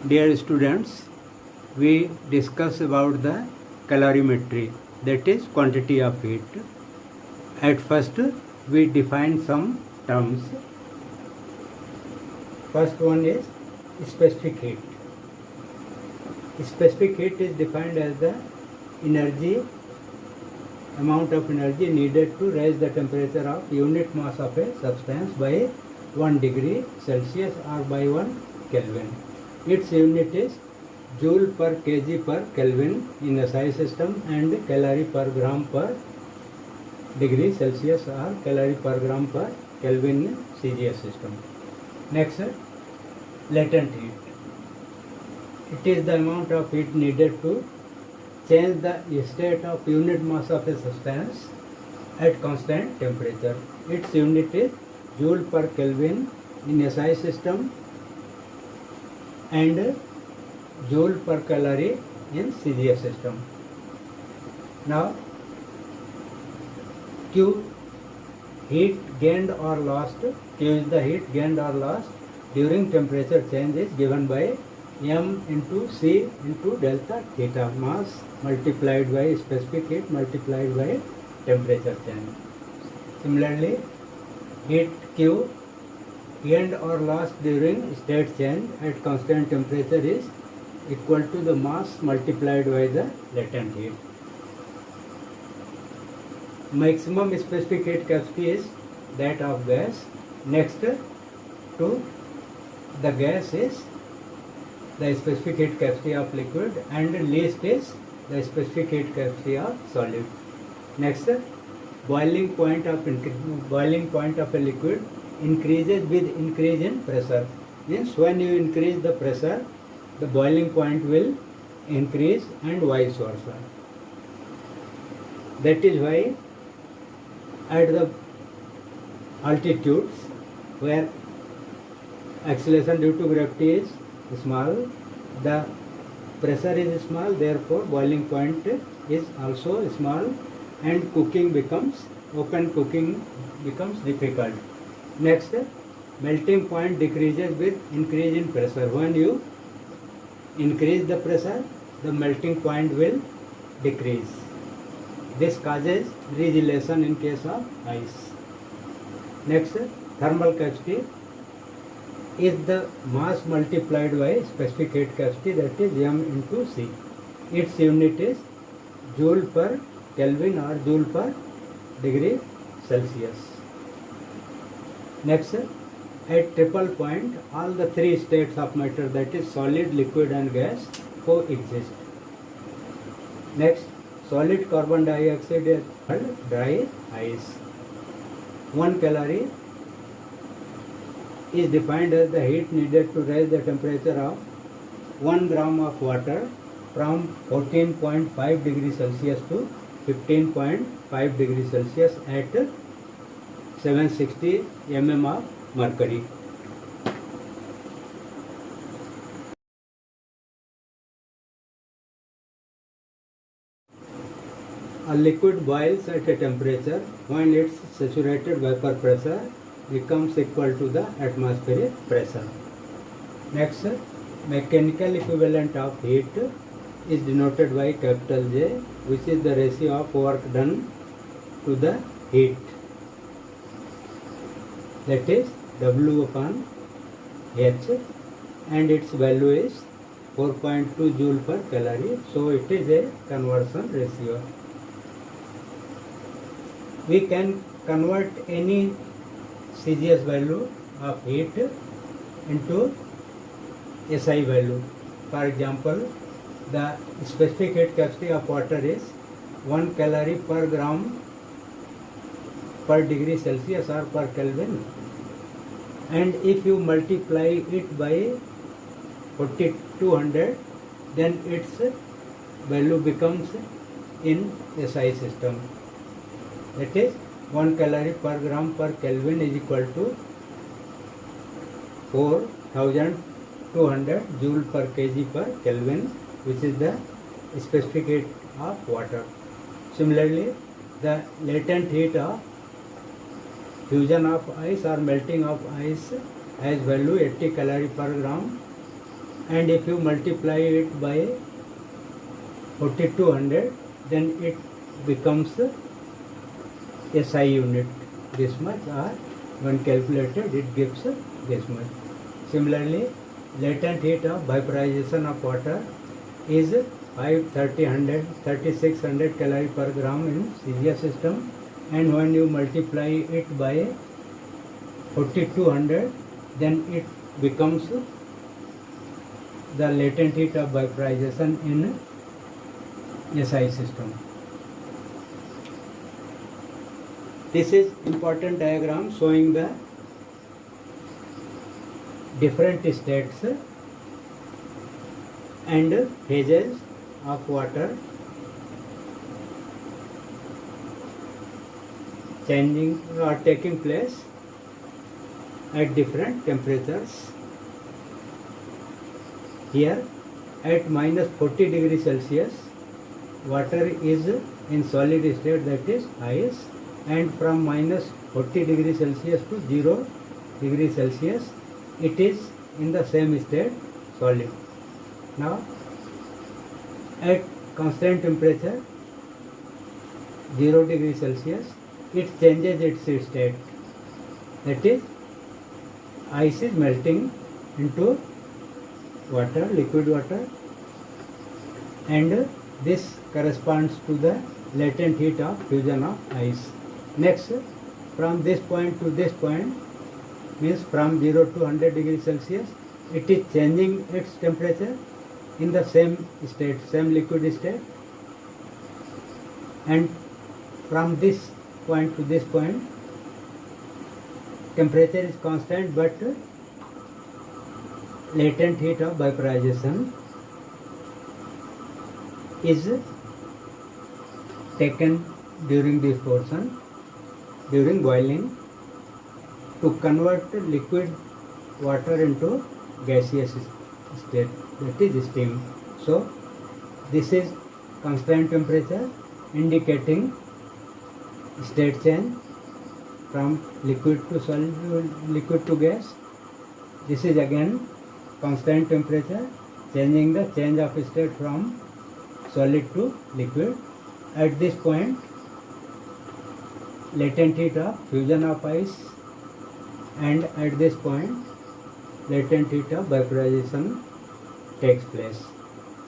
Dear students, we discuss about the calorimetry, that is quantity of heat. At first, we define some terms. First one is specific heat. Specific heat is defined as the amount of energy needed to raise the temperature of unit mass of a substance by 1 degree Celsius or by 1 Kelvin. Its unit is joule per kg per Kelvin in the SI system and calorie per gram per degree Celsius or calorie per gram per Kelvin in CGS system. Next, latent heat. It is the amount of heat needed to change the state of unit mass of a substance at constant temperature. Its unit is joule per Kelvin in SI system and joule per calorie in CGS system. Now, Q, heat gained or lost. Q is the heat gained or lost during temperature change is given by m into c into delta theta, mass multiplied by specific heat multiplied by temperature change. Similarly, heat Q gained or lost during state change at constant temperature is equal to the mass multiplied by the latent heat. Maximum specific heat capacity is that of gas. Next to the gas is the specific heat capacity of liquid and least is the specific heat capacity of solid. Next, boiling point of a liquid increases with increase in pressure. Means when you increase the pressure, the boiling point will increase and vice versa. That is why at the altitudes where acceleration due to gravity is small, the pressure is small, therefore boiling point is also small and open cooking becomes difficult. Next, melting point decreases with increase in pressure. When you increase the pressure, the melting point will decrease. This causes regelation in case of ice. Next, thermal capacity is the mass multiplied by specific heat capacity, that is m into c. Its unit is joule per Kelvin or joule per degree Celsius. Next, at triple point, all the three states of matter, that is solid, liquid and gas, coexist. Next, solid carbon dioxide is called dry ice. 1 calorie is defined as the heat needed to raise the temperature of 1 gram of water from 14.5 degrees Celsius to 15.5 degrees Celsius at 760 mm of mercury. A liquid boils at a temperature when its saturated vapor pressure becomes equal to the atmospheric pressure. Next, mechanical equivalent of heat is denoted by capital J, which is the ratio of work done to the heat. That is W upon H, and its value is 4.2 joule per calorie. So it is a conversion ratio. We can convert any CGS value of heat into SI value. For example, the specific heat capacity of water is 1 calorie per gram per degree Celsius or per Kelvin, and if you multiply it by 4200, then its value becomes in SI system. That is 1 calorie per gram per Kelvin is equal to 4200 joule per kg per Kelvin, which is the specific heat of water. Similarly, the latent heat of fusion of ice or melting of ice has value 80 calorie per gram and if you multiply it by 4200, then it becomes SI unit this much, or when calculated it gives this much. Similarly, latent heat of vaporization of water is 3600 calorie per gram in CGS system, and when you multiply it by 4200, then it becomes the latent heat of vaporization in SI system. This is important diagram showing the different states and phases of water changing or taking place at different temperatures. Here at minus 40 degrees Celsius, water is in solid state, that is ice, and from minus 40 degrees Celsius to 0 degrees Celsius, it is in the same state, solid. Now at constant temperature 0 degrees Celsius, it changes its state, that is ice is melting into water, liquid water, and this corresponds to the latent heat of fusion of ice. Next, from this point to this point, means from 0 to 100 degrees Celsius, it is changing its temperature in the same state, same liquid state, and from this point to this point, temperature is constant, but latent heat of vaporization is taken during this portion, during boiling, to convert liquid water into gaseous state, that is steam. So this is constant temperature indicating state change from liquid to solid, liquid to gas. This is again constant temperature changing the change of state from solid to liquid. At this point, latent heat of fusion of ice, and at this point latent heat of vaporization takes place.